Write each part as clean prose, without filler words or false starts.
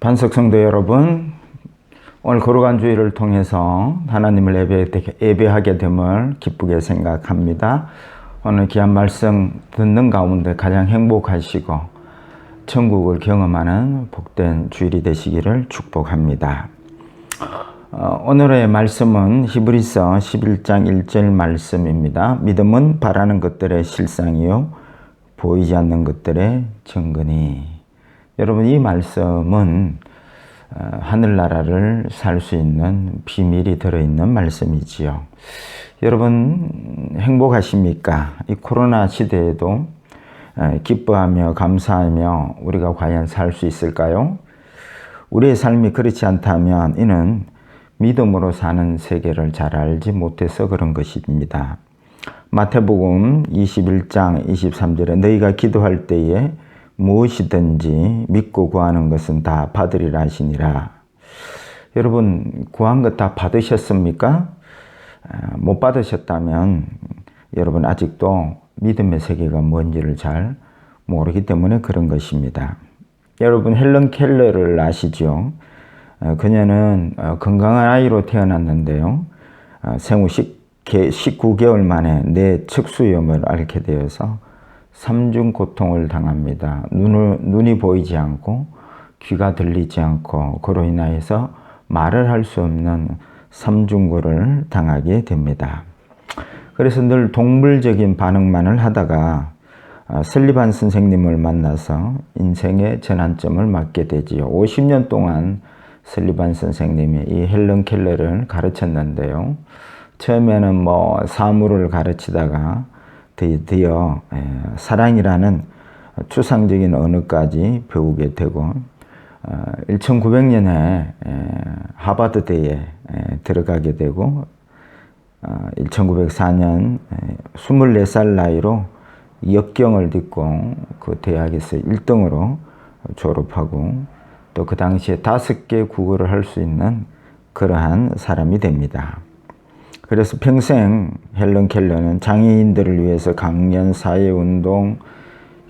반석 성도 여러분, 오늘 거룩한 주일을 통해서 하나님을 예배하게 됨을 기쁘게 생각합니다. 오늘 귀한 말씀 듣는 가운데 가장 행복하시고 천국을 경험하는 복된 주일이 되시기를 축복합니다. 오늘의 말씀은 히브리서 11장 1절 말씀입니다. 믿음은 바라는 것들의 실상이요 보이지 않는 것들의 증거니. 여러분, 이 말씀은 하늘나라를 살 수 있는 비밀이 들어있는 말씀이지요. 여러분 행복하십니까? 이 코로나 시대에도 기뻐하며 감사하며 우리가 과연 살 수 있을까요? 우리의 삶이 그렇지 않다면 이는 믿음으로 사는 세계를 잘 알지 못해서 그런 것입니다. 마태복음 21장 23절에 너희가 기도할 때에 무엇이든지 믿고 구하는 것은 다 받으리라 하시니라. 여러분, 구한 것 다 받으셨습니까? 못 받으셨다면 여러분 아직도 믿음의 세계가 뭔지를 잘 모르기 때문에 그런 것입니다. 여러분 헬런 켈러를 아시죠? 그녀는 건강한 아이로 태어났는데요. 생후 19개월 만에 뇌 척수염을 앓게 되어서 3중 고통을 당합니다. 눈이 보이지 않고 귀가 들리지 않고 그로 인하여서 말을 할 수 없는 삼중고를 당하게 됩니다. 그래서 늘 동물적인 반응만을 하다가 설리반 선생님을 만나서 인생의 전환점을 맞게 되지요. 50년 동안 설리반 선생님이 이 헬런 켈러를 가르쳤는데요. 처음에는 사물을 가르치다가 드디어 사랑이라는 추상적인 언어까지 배우게 되고 1900년에 하버드대에 들어가게 되고 1904년 24살 나이로 역경을 딛고 그 대학에서 1등으로 졸업하고 또 그 당시에 5개 국어를 할 수 있는 그러한 사람이 됩니다. 그래서 평생 헬런 켈러는 장애인들을 위해서 강연, 사회운동,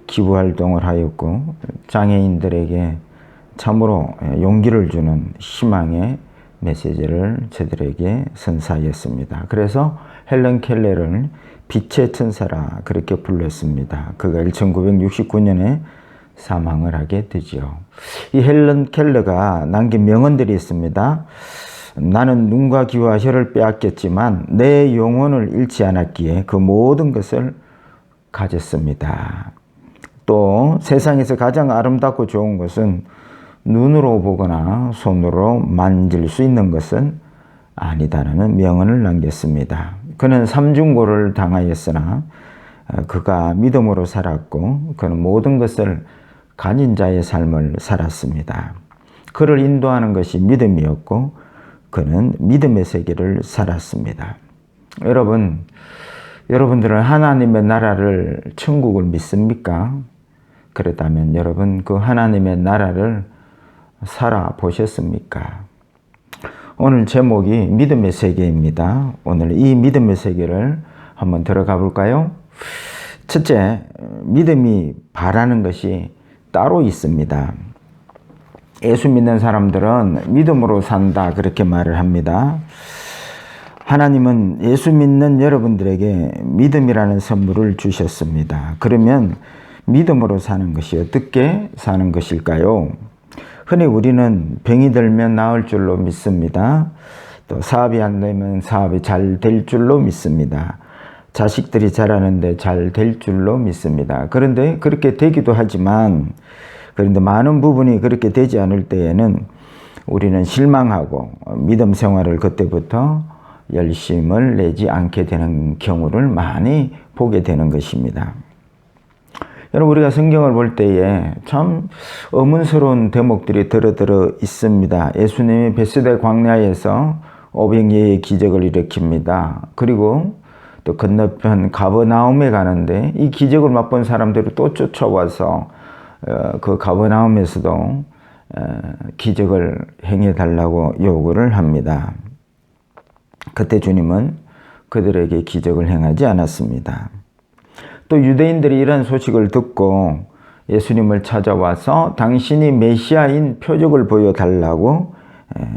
기부활동을 하였고 장애인들에게 참으로 용기를 주는 희망의 메시지를 저들에게 선사하였습니다. 그래서 헬런 켈러를 빛의 천사라 그렇게 불렀습니다. 그가 1969년에 사망을 하게 되죠. 이 헬런 켈러가 남긴 명언들이 있습니다. 나는 눈과 귀와 혀를 빼앗겼지만 내 영혼을 잃지 않았기에 그 모든 것을 가졌습니다. 또 세상에서 가장 아름답고 좋은 것은 눈으로 보거나 손으로 만질 수 있는 것은 아니다라는 명언을 남겼습니다. 그는 삼중고를 당하였으나 그가 믿음으로 살았고 그는 모든 것을 가진 자의 삶을 살았습니다. 그를 인도하는 것이 믿음이었고 그는 믿음의 세계를 살았습니다. 여러분들은 하나님의 나라를, 천국을 믿습니까? 그렇다면 여러분 그 하나님의 나라를 살아보셨습니까? 오늘 제목이 믿음의 세계입니다. 오늘 이 믿음의 세계를 한번 들어가 볼까요? 첫째, 믿음이 바라는 것이 따로 있습니다. 예수 믿는 사람들은 믿음으로 산다 그렇게 말을 합니다. 하나님은 예수 믿는 여러분들에게 믿음이라는 선물을 주셨습니다. 그러면 믿음으로 사는 것이 어떻게 사는 것일까요? 흔히 우리는 병이 들면 나을 줄로 믿습니다. 또 사업이 안 되면 사업이 잘 될 줄로 믿습니다. 자식들이 자라는데 잘 될 줄로 믿습니다. 그런데 그렇게 되기도 하지만 그런데 많은 부분이 그렇게 되지 않을 때에는 우리는 실망하고 믿음 생활을 그때부터 열심을 내지 않게 되는 경우를 많이 보게 되는 것입니다. 여러분 우리가 성경을 볼 때에 참 의문스러운 대목들이 들어 있습니다. 예수님이 베스다 광야에서 오병이어의 기적을 일으킵니다. 그리고 또 건너편 가버나움에 가는데 이 기적을 맛본 사람들이 또 쫓아와서 그 가버나움에서도 기적을 행해달라고 요구를 합니다. 그때 주님은 그들에게 기적을 행하지 않았습니다. 또 유대인들이 이런 소식을 듣고 예수님을 찾아와서 당신이 메시아인 표적을 보여달라고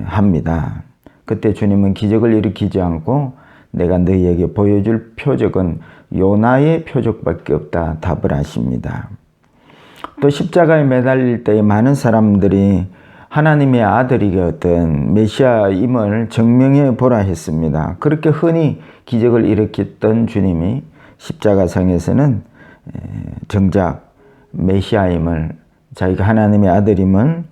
합니다. 그때 주님은 기적을 일으키지 않고 내가 너희에게 보여줄 표적은 요나의 표적밖에 없다 답을 하십니다. 또 십자가에 매달릴 때에 많은 사람들이 하나님의 아들이었던 메시아임을 증명해 보라 했습니다. 그렇게 흔히 기적을 일으켰던 주님이 십자가상에서는 정작 메시아임을, 자기가 하나님의 아들임을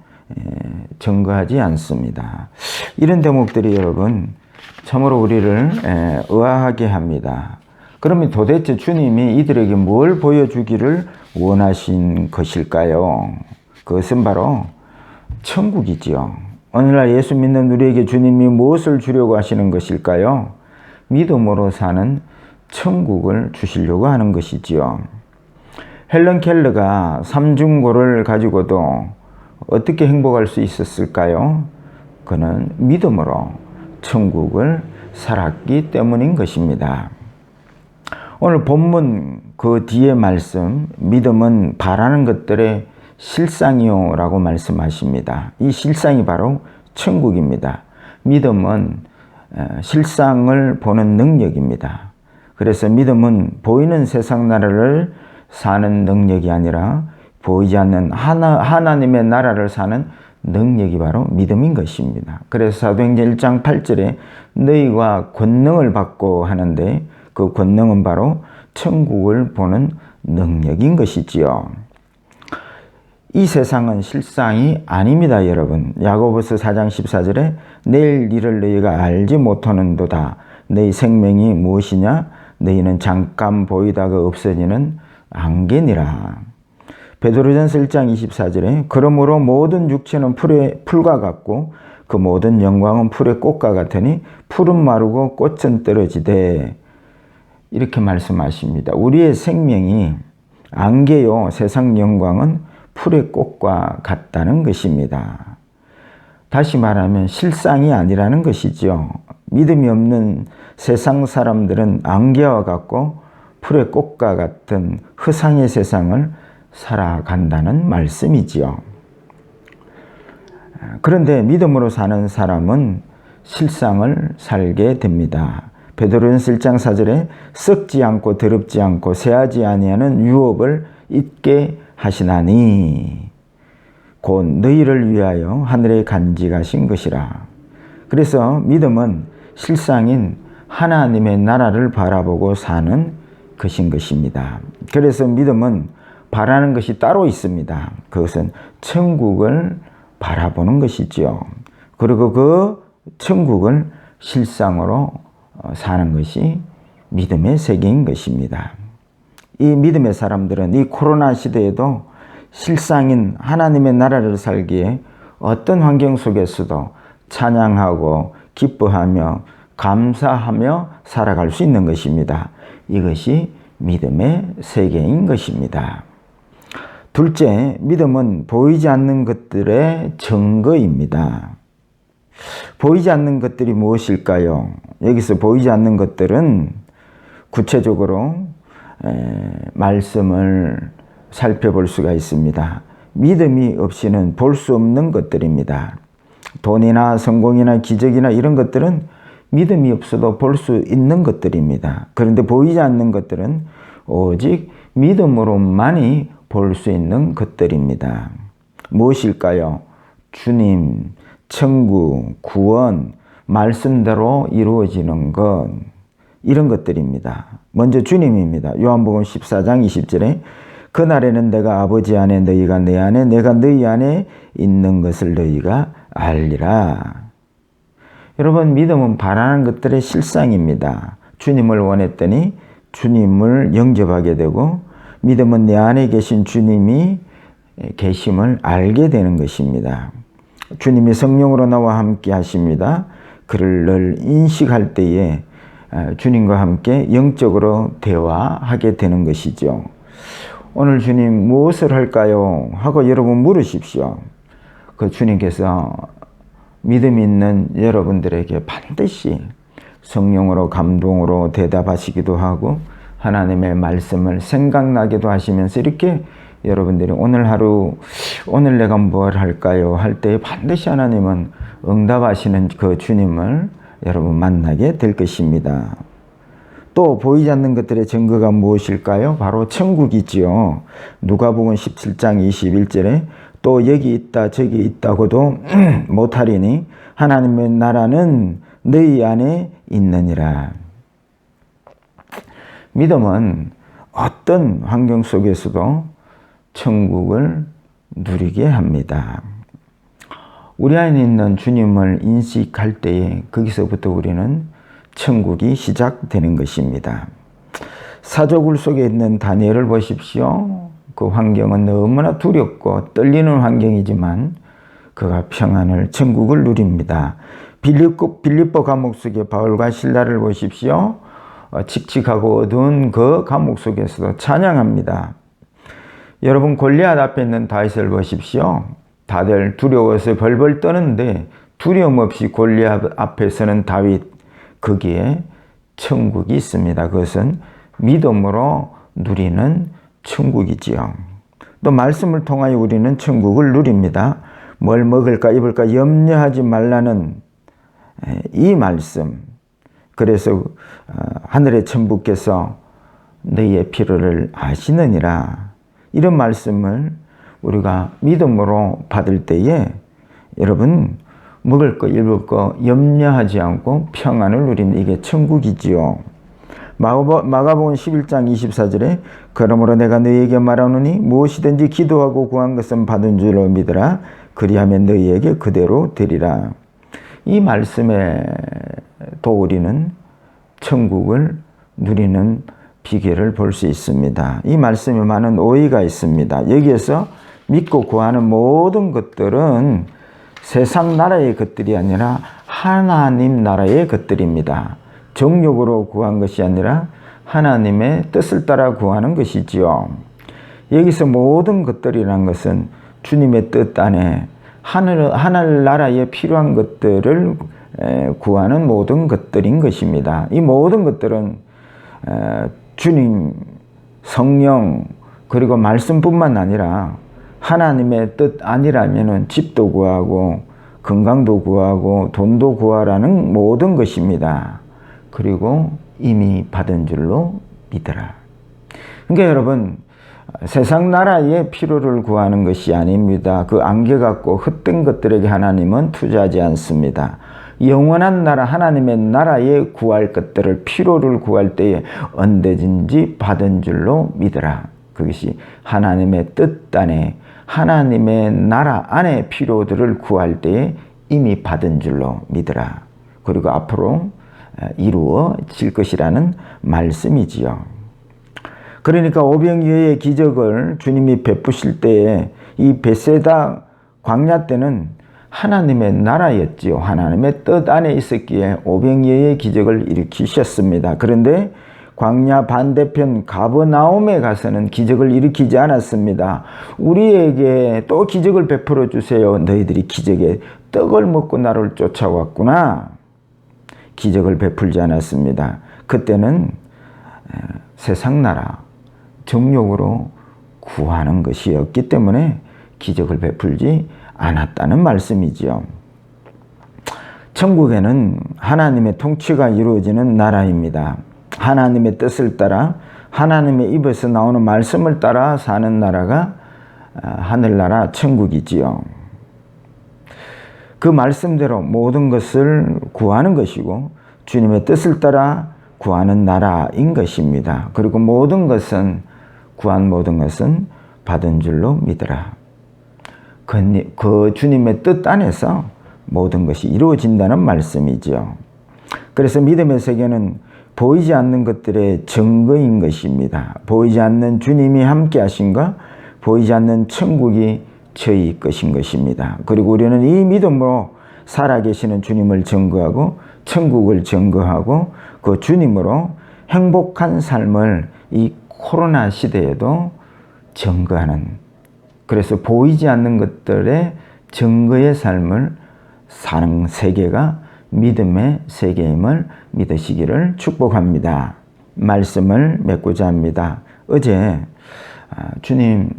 증거하지 않습니다. 이런 대목들이 여러분 참으로 우리를 의아하게 합니다. 그러면 도대체 주님이 이들에게 뭘 보여주기를 원하신 것일까요? 그것은 바로 천국이지요. 오늘날 예수 믿는 우리에게 주님이 무엇을 주려고 하시는 것일까요? 믿음으로 사는 천국을 주시려고 하는 것이지요. 헬런 켈러가 삼중고를 가지고도 어떻게 행복할 수 있었을까요? 그는 믿음으로 천국을 살았기 때문인 것입니다. 오늘 본문 그 뒤에 말씀, 믿음은 바라는 것들의 실상이요 라고 말씀하십니다. 이 실상이 바로 천국입니다. 믿음은 실상을 보는 능력입니다. 그래서 믿음은 보이는 세상 나라를 사는 능력이 아니라 보이지 않는 하나님의 나라를 사는 능력이 바로 믿음인 것입니다. 그래서 사도행전 1장 8절에 너희가 권능을 받고 하는데 그 권능은 바로 천국을 보는 능력인 것이지요. 이 세상은 실상이 아닙니다, 여러분. 야고보서 4장 14절에 내일 일을 너희가 알지 못하는도다. 너희 생명이 무엇이냐? 너희는 잠깐 보이다가 없어지는 안개니라. 베드로전서 1장 24절에 그러므로 모든 육체는 풀과 같고 그 모든 영광은 풀의 꽃과 같으니 풀은 마르고 꽃은 떨어지되 이렇게 말씀하십니다. 우리의 생명이 안개요 세상 영광은 풀의 꽃과 같다는 것입니다. 다시 말하면 실상이 아니라는 것이죠. 믿음이 없는 세상 사람들은 안개와 같고 풀의 꽃과 같은 허상의 세상을 살아간다는 말씀이지요. 그런데 믿음으로 사는 사람은 실상을 살게 됩니다. 베드로전서 1장 4절에 썩지 않고 더럽지 않고 새하지 아니하는 유업을 잊게 하시나니 곧 너희를 위하여 하늘에 간직하신 것이라. 그래서 믿음은 실상인 하나님의 나라를 바라보고 사는 것인 것입니다. 그래서 믿음은 바라는 것이 따로 있습니다. 그것은 천국을 바라보는 것이지요. 그리고 그 천국을 실상으로 사는 것이 믿음의 세계인 것입니다. 이 믿음의 사람들은 이 코로나 시대에도 실상인 하나님의 나라를 살기에 어떤 환경 속에서도 찬양하고 기뻐하며 감사하며 살아갈 수 있는 것입니다. 이것이 믿음의 세계인 것입니다. 둘째, 믿음은 보이지 않는 것들의 증거입니다. 보이지 않는 것들이 무엇일까요? 여기서 보이지 않는 것들은 구체적으로 말씀을 살펴볼 수가 있습니다. 믿음이 없이는 볼 수 없는 것들입니다. 돈이나 성공이나 기적이나 이런 것들은 믿음이 없어도 볼 수 있는 것들입니다. 그런데 보이지 않는 것들은 오직 믿음으로만이 볼 수 있는 것들입니다. 무엇일까요? 주님, 천국, 구원, 말씀대로 이루어지는 것, 이런 것들입니다. 먼저 주님입니다. 요한복음 14장 20절에 그날에는 내가 아버지 안에 너희가 내 안에 내가 너희 안에 있는 것을 너희가 알리라. 여러분, 믿음은 바라는 것들의 실상입니다. 주님을 원했더니 주님을 영접하게 되고 믿음은 내 안에 계신 주님이 계심을 알게 되는 것입니다. 주님이 성령으로 나와 함께 하십니다. 그를 늘 인식할 때에 주님과 함께 영적으로 대화하게 되는 것이죠. 오늘 주님 무엇을 할까요? 하고 여러분 물으십시오. 그 주님께서 믿음 있는 여러분들에게 반드시 성령으로 감동으로 대답하시기도 하고 하나님의 말씀을 생각나기도 하시면서 이렇게 여러분들이 오늘 하루, 오늘 내가 뭘 할까요? 할 때 반드시 하나님은 응답하시는 그 주님을 여러분 만나게 될 것입니다. 또 보이지 않는 것들의 증거가 무엇일까요? 바로 천국이지요. 누가복음 17장 21절에 또 여기 있다 저기 있다고도 못하리니 하나님의 나라는 너희 안에 있느니라. 믿음은 어떤 환경 속에서도 천국을 누리게 합니다. 우리 안에 있는 주님을 인식할 때에 거기서부터 우리는 천국이 시작되는 것입니다. 사조굴 속에 있는 다니엘을 보십시오. 그 환경은 너무나 두렵고 떨리는 환경이지만 그가 평안을, 천국을 누립니다. 빌립보 감옥 속의 바울과 실라를 보십시오. 칙칙하고 어두운 그 감옥 속에서도 찬양합니다. 여러분 골리앗 앞에 있는 다윗을 보십시오. 다들 두려워서 벌벌 떠는데 두려움 없이 골리앗 앞에 서는 다윗, 거기에 천국이 있습니다. 그것은 믿음으로 누리는 천국이지요. 또 말씀을 통하여 우리는 천국을 누립니다. 뭘 먹을까 입을까 염려하지 말라는 이 말씀. 그래서 하늘의 천부께서 너희의 필요를 아시느니라. 이런 말씀을 우리가 믿음으로 받을 때에 여러분 먹을 거 입을 거 염려하지 않고 평안을 누리는 이게 천국이지요. 마가복음 11장 24절에 그러므로 내가 너희에게 말하노니 무엇이든지 기도하고 구한 것은 받은 줄로 믿으라. 그리하면 너희에게 그대로 되리라. 이 말씀에 또 우리는 천국을 누리는 비결을 볼 수 있습니다. 이 말씀에 많은 오해가 있습니다. 여기에서 믿고 구하는 모든 것들은 세상 나라의 것들이 아니라 하나님 나라의 것들입니다. 정욕으로 구한 것이 아니라 하나님의 뜻을 따라 구하는 것이지요. 여기서 모든 것들이란 것은 주님의 뜻 안에 하늘 나라에 필요한 것들을 구하는 모든 것들인 것입니다. 이 모든 것들은 주님, 성령, 그리고 말씀뿐만 아니라 하나님의 뜻 아니라면 집도 구하고 건강도 구하고 돈도 구하라는 모든 것입니다. 그리고 이미 받은 줄로 믿으라. 그러니까 여러분 세상 나라의 필요를 구하는 것이 아닙니다. 그 안개 같고 헛된 것들에게 하나님은 투자하지 않습니다. 영원한 나라 하나님의 나라에 구할 것들을 필요를 구할 때에 언제든지 받은 줄로 믿으라. 그것이 하나님의 뜻 안에 하나님의 나라 안에 필요들을 구할 때에 이미 받은 줄로 믿으라. 그리고 앞으로 이루어질 것이라는 말씀이지요. 그러니까 오병이어의 기적을 주님이 베푸실 때에 이 베세다 광야 때는 하나님의 나라였지요. 하나님의 뜻 안에 있었기에 오병이어의 기적을 일으키셨습니다. 그런데 광야 반대편 가버나움에 가서는 기적을 일으키지 않았습니다. 우리에게 또 기적을 베풀어 주세요. 너희들이 기적의 떡을 먹고 나를 쫓아왔구나. 기적을 베풀지 않았습니다. 그때는 세상 나라, 정욕으로 구하는 것이었기 때문에 기적을 베풀지 않았다는 말씀이지요. 천국에는 하나님의 통치가 이루어지는 나라입니다. 하나님의 뜻을 따라 하나님의 입에서 나오는 말씀을 따라 사는 나라가 하늘나라 천국이지요. 그 말씀대로 모든 것을 구하는 것이고 주님의 뜻을 따라 구하는 나라인 것입니다. 그리고 모든 것은 구한 모든 것은 받은 줄로 믿으라. 그 주님의 뜻 안에서 모든 것이 이루어진다는 말씀이죠. 그래서 믿음의 세계는 보이지 않는 것들의 증거인 것입니다. 보이지 않는 주님이 함께 하신가, 보이지 않는 천국이 저희 것인 것입니다. 그리고 우리는 이 믿음으로 살아계시는 주님을 증거하고 천국을 증거하고 그 주님으로 행복한 삶을 이 코로나 시대에도 증거하는, 그래서 보이지 않는 것들의 증거의 삶을 사는 세계가 믿음의 세계임을 믿으시기를 축복합니다. 말씀을 맺고자 합니다. 어제 주님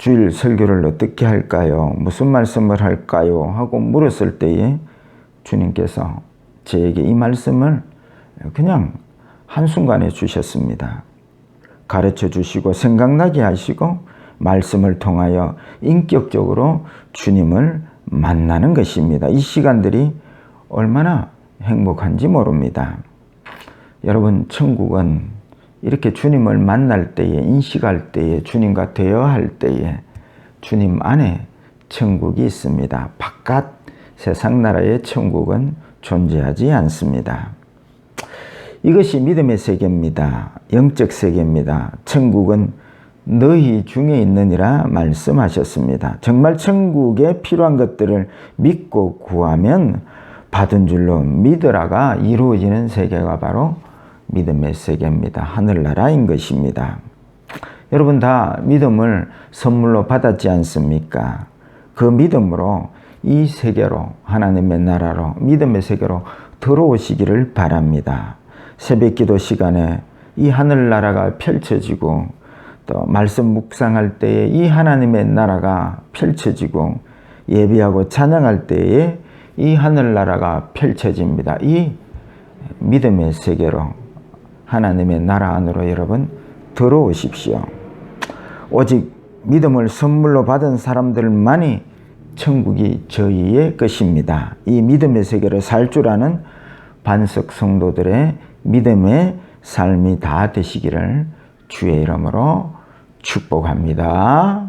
주일 설교를 어떻게 할까요? 무슨 말씀을 할까요? 하고 물었을 때에 주님께서 저에게 이 말씀을 그냥 한순간에 주셨습니다. 가르쳐 주시고 생각나게 하시고 말씀을 통하여 인격적으로 주님을 만나는 것입니다. 이 시간들이 얼마나 행복한지 모릅니다. 여러분, 천국은 이렇게 주님을 만날 때에, 인식할 때에, 주님과 대화할 때에 주님 안에 천국이 있습니다. 바깥 세상 나라의 천국은 존재하지 않습니다. 이것이 믿음의 세계입니다. 영적 세계입니다. 천국은 너희 중에 있느니라 말씀하셨습니다. 정말 천국에 필요한 것들을 믿고 구하면 받은 줄로 믿으라가 이루어지는 세계가 바로 믿음의 세계입니다. 하늘나라인 것입니다. 여러분 다 믿음을 선물로 받았지 않습니까? 그 믿음으로 이 세계로, 하나님의 나라로, 믿음의 세계로 들어오시기를 바랍니다. 새벽 기도 시간에 이 하늘나라가 펼쳐지고 또 말씀 묵상할 때에 이 하나님의 나라가 펼쳐지고 예배하고 찬양할 때에 이 하늘나라가 펼쳐집니다. 이 믿음의 세계로, 하나님의 나라 안으로 여러분 들어오십시오. 오직 믿음을 선물로 받은 사람들만이 천국이 저희의 것입니다. 이 믿음의 세계를 살 줄 아는 반석 성도들의 믿음의 삶이 다 되시기를 주의 이름으로 축복합니다.